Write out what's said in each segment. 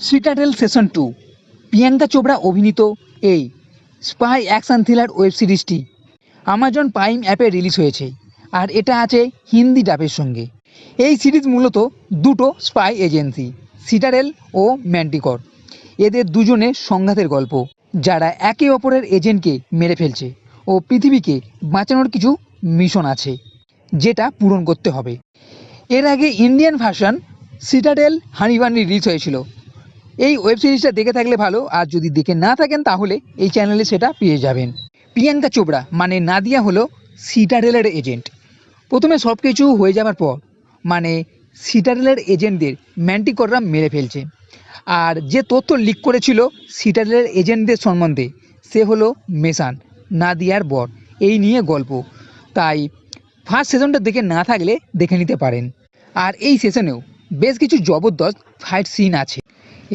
Citadel session 2 Priyanka Chopra অভিনীত এই spy action thriller web সিরিজটি আমাজন প্রাইম অ্যাপে রিলিজ হয়েছে আর এটা আছে হিন্দি ডাবের সঙ্গে। এই সিরিজ মূলত দুটো স্পাই এজেন্সি সিটাডেল ও ম্যান্টিকর, এদের দুজনের সংঘাতের গল্প, যারা একে অপরের এজেন্টকে মেরে ফেলছে ও পৃথিবীকে বাঁচানোর কিছু মিশন আছে যেটা পূরণ করতে হবে। এর আগে ইন্ডিয়ান ভার্সন সিটাডেল হানিবানি রিলিজ হয়েছিল। এই ওয়েব সিরিজটা দেখে থাকলে ভালো, আর যদি দেখে না থাকেন তাহলে এই চ্যানেলে সেটা পেয়ে যাবেন। প্রিয়াঙ্কা চোপড়া মানে নাদিয়া হলো সিটাডেলের এজেন্ট। প্রথমে সব কিছু হয়ে যাওয়ার পর মানে সিটাডেলের এজেন্টদের ম্যান্টিকররা মেরে ফেলছে, আর যে তথ্য লিক করেছিল সিটাডেলের এজেন্টদের সম্বন্ধে সে হলো মেসান, নাদিয়ার বর। এই নিয়ে গল্প, তাই ফার্স্ট সেশনটা দেখে না থাকলে দেখে নিতে পারেন। আর এই সেশনেও বেশ কিছু জবরদস্ত ফাইট সিন আছে।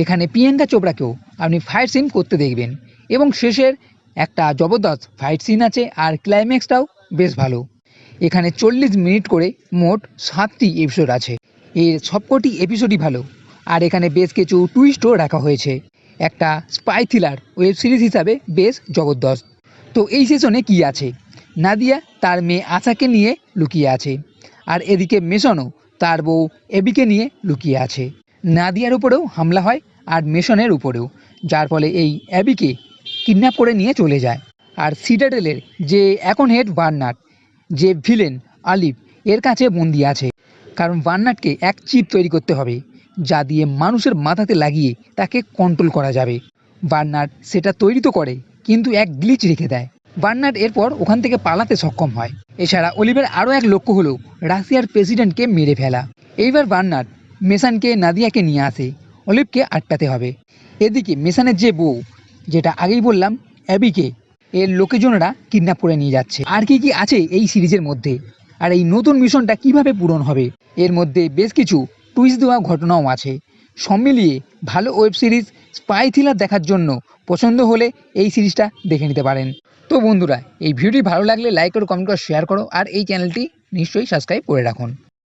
এখানে প্রিয়াঙ্কা চোপড়াকেও আপনি ফাইট সিন করতে দেখবেন, এবং শেষের একটা জবরদস্ত ফাইট সিন আছে, আর ক্লাইম্যাক্সটাও বেশ ভালো। এখানে 40 মিনিট করে মোট 7টি এপিসোড আছে। এর সবকটি এপিসোডই ভালো, আর এখানে বেশ কিছু টুইস্টও রাখা হয়েছে। একটা স্পাই থ্রিলার ওয়েব সিরিজ হিসাবে বেশ জবরদস্ত। তো এই সেশনে কি আছে, নাদিয়া তার মেয়ে আশাকে নিয়ে লুকিয়ে আছে, আর এদিকে মেশনও তার বউ এবিকে নিয়ে লুকিয়ে আছে। নাদিয়ার উপরেও হামলা হয় আর মেশনের উপরেও, যার ফলে এই অ্যাবিকে কিডন্যাপ করে নিয়ে চলে যায়। আর সিটাডেলের যে এখন হেড বার্নার্ড, যে ভিলেন আলিফ, এর কাছে বন্দি আছে, কারণ বার্নার্ডকে এক চিপ তৈরি করতে হবে যা দিয়ে মানুষের মাথাতে লাগিয়ে তাকে কন্ট্রোল করা যাবে। বার্নার্ড সেটা তৈরি তো করে, কিন্তু এক গ্লিচ রেখে দেয়। বার্নার্ড এরপর ওখান থেকে পালাতে সক্ষম হয়। এছাড়া অলিভের আরও এক লক্ষ্য হলো রাশিয়ার প্রেসিডেন্টকে মেরে ফেলা। এইবার বার্নার্ড মেসানকে নাদিয়াকে নিয়ে আসে, অলিভকে আটকাতে হবে। এদিকে মেসানের যে বউ, যেটা আগেই বললাম অ্যাবিকে, এর লোকজনরা কিডন্যাপ করে নিয়ে যাচ্ছে। আর কি কি আছে এই সিরিজের মধ্যে, আর এই নতুন মিশনটা কিভাবে পূরণ হবে, এর মধ্যে বেশ কিছু টুইস্ট দেওয়া ঘটনাও আছে। সব মিলিয়ে ভালো ওয়েব সিরিজ স্পাই থ্রিলার দেখার জন্য পছন্দ হলে এই সিরিজটা দেখে নিতে পারেন। তো বন্ধুরা, এই ভিডিওটি ভালো লাগলে লাইক করো, কমেন্ট করো, শেয়ার করো, আর এই চ্যানেলটি নিশ্চয়ই সাবস্ক্রাইব করে রাখুন।